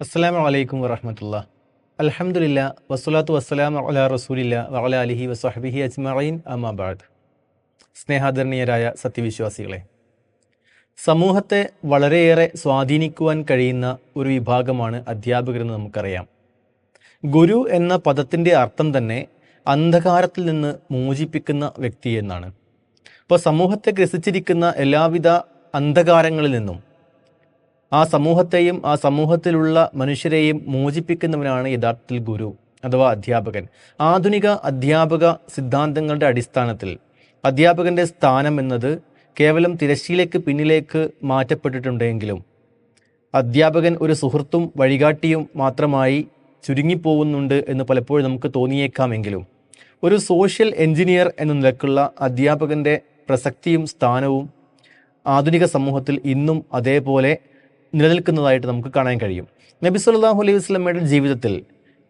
അസ്സലാമു അലൈക്കും വറഹ്മത്തുള്ളാഹി. അൽഹംദുലില്ലാ വസ്സലാത്തു വസ്സലാമു അലാ റസൂലില്ലാ വഅലാ അലിഹി വസ്വഹ്ബിഹി അജ്മഈൻ അമ്മാ ബഅദ്. സ്നേഹാദരണീയരായ സത്യവിശ്വാസികളെ, സമൂഹത്തെ വളരെയേറെ സ്വാധീനിക്കുവാൻ കഴിയുന്ന ഒരു വിഭാഗമാണ് അധ്യാപകരെന്ന് നമുക്കറിയാം. ഗുരു എന്ന പദത്തിൻ്റെ അർത്ഥം തന്നെ അന്ധകാരത്തിൽ നിന്ന് മോചിപ്പിക്കുന്ന വ്യക്തി എന്നാണ്. അപ്പോൾ സമൂഹത്തെ ഗ്രസിച്ചിരിക്കുന്ന എല്ലാവിധ അന്ധകാരങ്ങളിൽ നിന്നും ആ സമൂഹത്തെയും ആ സമൂഹത്തിലുള്ള മനുഷ്യരെയും മോചിപ്പിക്കുന്നവനാണ് യഥാർത്ഥത്തിൽ ഗുരു അഥവാ അധ്യാപകൻ. ആധുനിക അധ്യാപക സിദ്ധാന്തങ്ങളുടെ അടിസ്ഥാനത്തിൽ അധ്യാപകൻ്റെ സ്ഥാനം എന്നത് കേവലം തിരശ്ശീലയ്ക്ക് പിന്നിലേക്ക് മാറ്റപ്പെട്ടിട്ടുണ്ടെങ്കിലും അധ്യാപകൻ ഒരു സുഹൃത്തും വഴികാട്ടിയും മാത്രമായി ചുരുങ്ങിപ്പോകുന്നുണ്ട് എന്ന് പലപ്പോഴും നമുക്ക് തോന്നിയേക്കാമെങ്കിലും ഒരു സോഷ്യൽ എഞ്ചിനീയർ എന്ന നിലക്കുള്ള അധ്യാപകൻ്റെ പ്രസക്തിയും സ്ഥാനവും ആധുനിക സമൂഹത്തിൽ ഇന്നും അതേപോലെ നിലനിൽക്കുന്നതായിട്ട് നമുക്ക് കാണാൻ കഴിയും. നബി സല്ലല്ലാഹു അലൈഹി വസല്ലമയുടെ ജീവിതത്തിൽ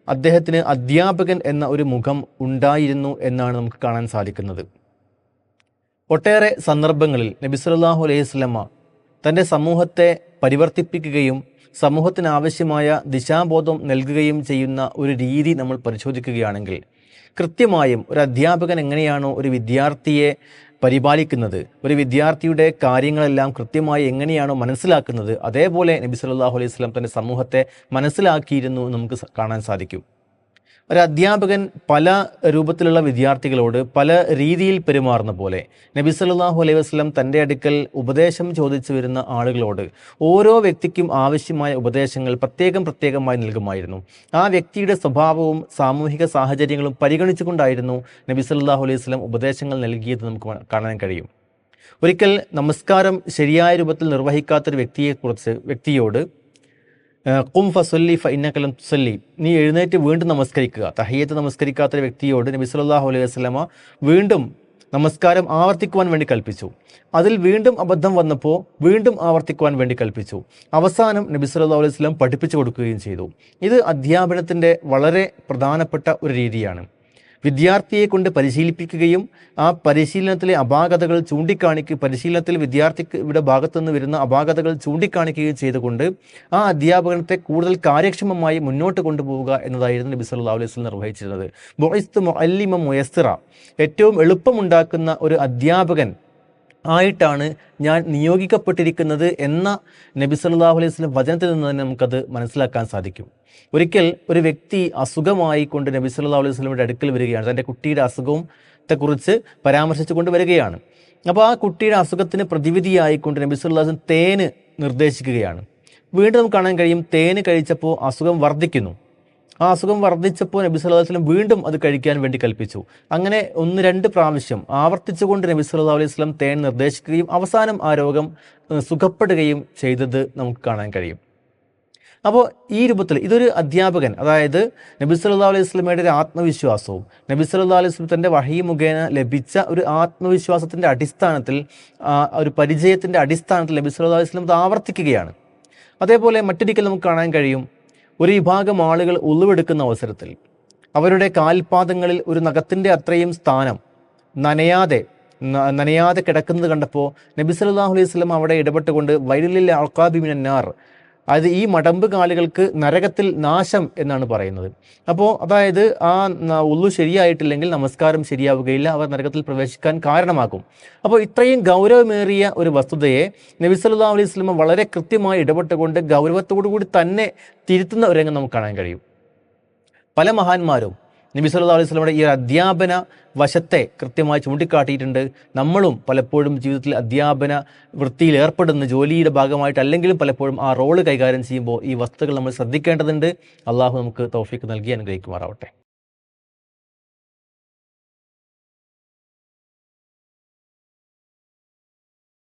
അദ്ദേഹത്തിന് അധ്യാപകൻ എന്ന ഒരു മുഖം ഉണ്ടായിരുന്നു എന്നാണ് നമുക്ക് കാണാൻ സാധിക്കുന്നത്. ഒട്ടേറെ സന്ദർഭങ്ങളിൽ നബി സല്ലല്ലാഹു അലൈഹി വസല്ലമ തൻ്റെ സമൂഹത്തെ പരിവർത്തിപ്പിക്കുകയും സമൂഹത്തിന് ആവശ്യമായ ദിശാബോധം നൽകുകയും ചെയ്യുന്ന ഒരു രീതി നമ്മൾ പരിശോധിക്കുകയാണെങ്കിൽ കൃത്യമായും ഒരു അധ്യാപകൻ എങ്ങനെയാണോ ഒരു വിദ്യാർത്ഥിയെ പരിപാലിക്കുന്നത്, ഒരു വിദ്യാർത്ഥിയുടെ കാര്യങ്ങളെല്ലാം കൃത്യമായി എങ്ങനെയാണോ മനസ്സിലാക്കുന്നത്, അതേപോലെ നബി സല്ലല്ലാഹു അലൈഹി വസല്ലം തൻ്റെ സമൂഹത്തെ മനസ്സിലാക്കിയിരുന്നു നമുക്ക് കാണാൻ സാധിക്കും. ഒരു അധ്യാപകൻ പല രൂപത്തിലുള്ള വിദ്യാർത്ഥികളോട് പല രീതിയിൽ പെരുമാറുന്ന പോലെ നബി സല്ലല്ലാഹു അലൈഹി വസല്ലം തൻ്റെ അടുക്കൽ ഉപദേശം ചോദിച്ചു വരുന്ന ആളുകളോട് ഓരോ വ്യക്തിക്കും ആവശ്യമായ ഉപദേശങ്ങൾ പ്രത്യേകമായി നൽകുമായിരുന്നു. ആ വ്യക്തിയുടെ സ്വഭാവവും സാമൂഹിക സാഹചര്യങ്ങളും പരിഗണിച്ചുകൊണ്ടായിരുന്നു നബി സല്ലല്ലാഹു അലൈഹി വസല്ലം ഉപദേശങ്ങൾ നൽകിയത് നമുക്ക് കാണാൻ കഴിയും. ഒരിക്കൽ നമസ്കാരം ശരിയായ രൂപത്തിൽ നിർവഹിക്കാത്തൊരു വ്യക്തിയോട് ഖും ഫസല്ലി ഫഇന്നക ലം തുസല്ലി, നീ എഴുന്നേറ്റ് വീണ്ടും നമസ്കരിക്കുക, തഹിയ്യത്ത് നമസ്കരിക്കാത്തൊരു വ്യക്തിയോട് നബി സല്ലല്ലാഹു അലൈഹി വസല്ലമ വീണ്ടും നമസ്കാരം ആവർത്തിക്കുവാൻ വേണ്ടി കൽപ്പിച്ചു. അതിൽ വീണ്ടും അബദ്ധം വന്നപ്പോൾ വീണ്ടും ആവർത്തിക്കുവാൻ വേണ്ടി കൽപ്പിച്ചു. അവസാനം നബി സല്ലല്ലാഹു അലൈഹി വസല്ലം പഠിപ്പിച്ചു കൊടുക്കുകയും ചെയ്തു. ഇത് അധ്യാപനത്തിൻ്റെ വളരെ പ്രധാനപ്പെട്ട ഒരു രീതിയാണ്. വിദ്യാർത്ഥിയെ കൊണ്ട് പരിശീലിപ്പിക്കുകയും ആ പരിശീലനത്തിലെ അപാകതകൾ പരിശീലനത്തിൽ വിദ്യാർത്ഥിയുടെ ഭാഗത്തുനിന്ന് വരുന്ന അപാകതകൾ ചൂണ്ടിക്കാണിക്കുകയും ചെയ്തുകൊണ്ട് ആ അധ്യാപനത്തെ കൂടുതൽ കാര്യക്ഷമമായി മുന്നോട്ട് കൊണ്ടുപോവുക എന്നതായിരുന്നു നബി സല്ലല്ലാഹു അലൈഹി വസല്ലം നിർവഹിച്ചിരുന്നത്. ബുഇസ്തു മുഅല്ലിമൻ മുയസ്സിറ, ഏറ്റവും എളുപ്പമുണ്ടാക്കുന്ന ഒരു അധ്യാപകൻ ആയിട്ടാണ് ഞാൻ നിയോഗിക്കപ്പെട്ടിരിക്കുന്നത് എന്ന നബി സല്ലല്ലാഹു അലൈഹി വസല്ലം വചനത്തിൽ നിന്ന് തന്നെ നമുക്കത് മനസ്സിലാക്കാൻ സാധിക്കും. ഒരിക്കൽ ഒരു വ്യക്തി അസുഖമായി കൊണ്ട് നബി സല്ലല്ലാഹു അലൈഹി വസല്ലമയുടെ അടുക്കൽ വരികയാണ്. തൻ്റെ കുട്ടിയുടെ അസുഖത്തെക്കുറിച്ച് പരാമർശിച്ചു കൊണ്ട് വരികയാണ്. അപ്പോൾ ആ കുട്ടിയുടെ അസുഖത്തിന് പ്രതിവിധിയായിക്കൊണ്ട് നബി സല്ലല്ലാഹു അലൈഹി വസല്ലം തേന് നിർദ്ദേശിക്കുകയാണ്. വീണ്ടും നമുക്ക് കാണാൻ കഴിയും, തേന് കഴിച്ചപ്പോൾ അസുഖം വർദ്ധിക്കുന്നു. ആ അസുഖം വർദ്ധിച്ചപ്പോൾ നബി സല്ലല്ലാഹു അലൈഹി വസല്ലം വീണ്ടും അത് കഴിക്കാൻ വേണ്ടി കൽപ്പിച്ചു. അങ്ങനെ 1-2 പ്രാവശ്യം ആവർത്തിച്ചുകൊണ്ട് നബി സല്ലല്ലാഹു അലൈഹി വസല്ലം തേൻ നിർദ്ദേശിക്കുകയും അവസാനം ആ രോഗം സുഖപ്പെടുകയും ചെയ്തത് നമുക്ക് കാണാൻ കഴിയും. അപ്പോൾ ഈ രൂപത്തിൽ ഇതൊരു അധ്യാപകൻ, അതായത് നബി സല്ലല്ലാഹു അലൈഹി വസല്ലമയുടെ ഒരു ആത്മവിശ്വാസവും നബി സല്ലല്ലാഹു അലൈഹി വസല്ലം തൻ്റെ വഹി മുഖേന ലഭിച്ച ഒരു ആത്മവിശ്വാസത്തിൻ്റെ അടിസ്ഥാനത്തിൽ, ഒരു പരിചയത്തിൻ്റെ അടിസ്ഥാനത്തിൽ നബി സല്ലല്ലാഹു അലൈഹി വസല്ലം അത് ആവർത്തിക്കുകയാണ്. അതേപോലെ മറ്റൊരിക്കൽ നമുക്ക് കാണാൻ കഴിയും, ഒരു വിഭാഗം ആളുകൾ ഉളുവെടുക്കുന്ന അവസരത്തിൽ അവരുടെ കാൽപാദങ്ങളിൽ ഒരു നഖത്തിൻ്റെ അത്രയും സ്ഥാനം നനയാതെ കിടക്കുന്നത് കണ്ടപ്പോൾ നബി സല്ലല്ലാഹു അലൈഹി വസല്ലം അവിടെ ഇടപെട്ടുകൊണ്ട് വൈലിൽ അഖാബി മിനൻ നാർ, അത് ഈ മടമ്പ് കാലുകൾക്ക് നരകത്തിൽ നാശം എന്നാണ് പറയുന്നത്. അപ്പോൾ അതായത് ആ ഉളു ശരിയായിട്ടില്ലെങ്കിൽ നമസ്കാരം ശരിയാവുകയില്ല, അവർ നരകത്തിൽ പ്രവേശിക്കാൻ കാരണമാകും. അപ്പോൾ ഇത്രയും ഗൗരവമേറിയ ഒരു വസ്തുതയെ നബി സല്ലല്ലാഹു അലൈഹി വസല്ലം വളരെ കൃത്യമായി ഇടപെട്ടുകൊണ്ട് ഗൗരവത്തോടുകൂടി തന്നെ തിരുത്തുന്ന ഒരു രംഗം നമുക്ക് കാണാൻ കഴിയും. പല മഹാന്മാരും നബി സല്ലല്ലാഹു അലൈഹി വസല്ലമയുടെ ഈ അധ്യാപന വശത്തെ കൃത്യമായി ചൂണ്ടിക്കാട്ടിയിട്ടുണ്ട്. നമ്മളും പലപ്പോഴും ജീവിതത്തിൽ അധ്യാപന വൃത്തിയിൽ ഏർപ്പെടുന്ന ജോലിയുടെ ഭാഗമായിട്ട് അല്ലെങ്കിലും പലപ്പോഴും ആ റോള് കൈകാര്യം ചെയ്യുമ്പോൾ ഈ വസ്തുതകൾ നമ്മൾ ശ്രദ്ധിക്കേണ്ടതുണ്ട്. അള്ളാഹു നമുക്ക് തൗഫീഖ് നൽകി അനുഗ്രഹിക്കുമാറാവട്ടെ.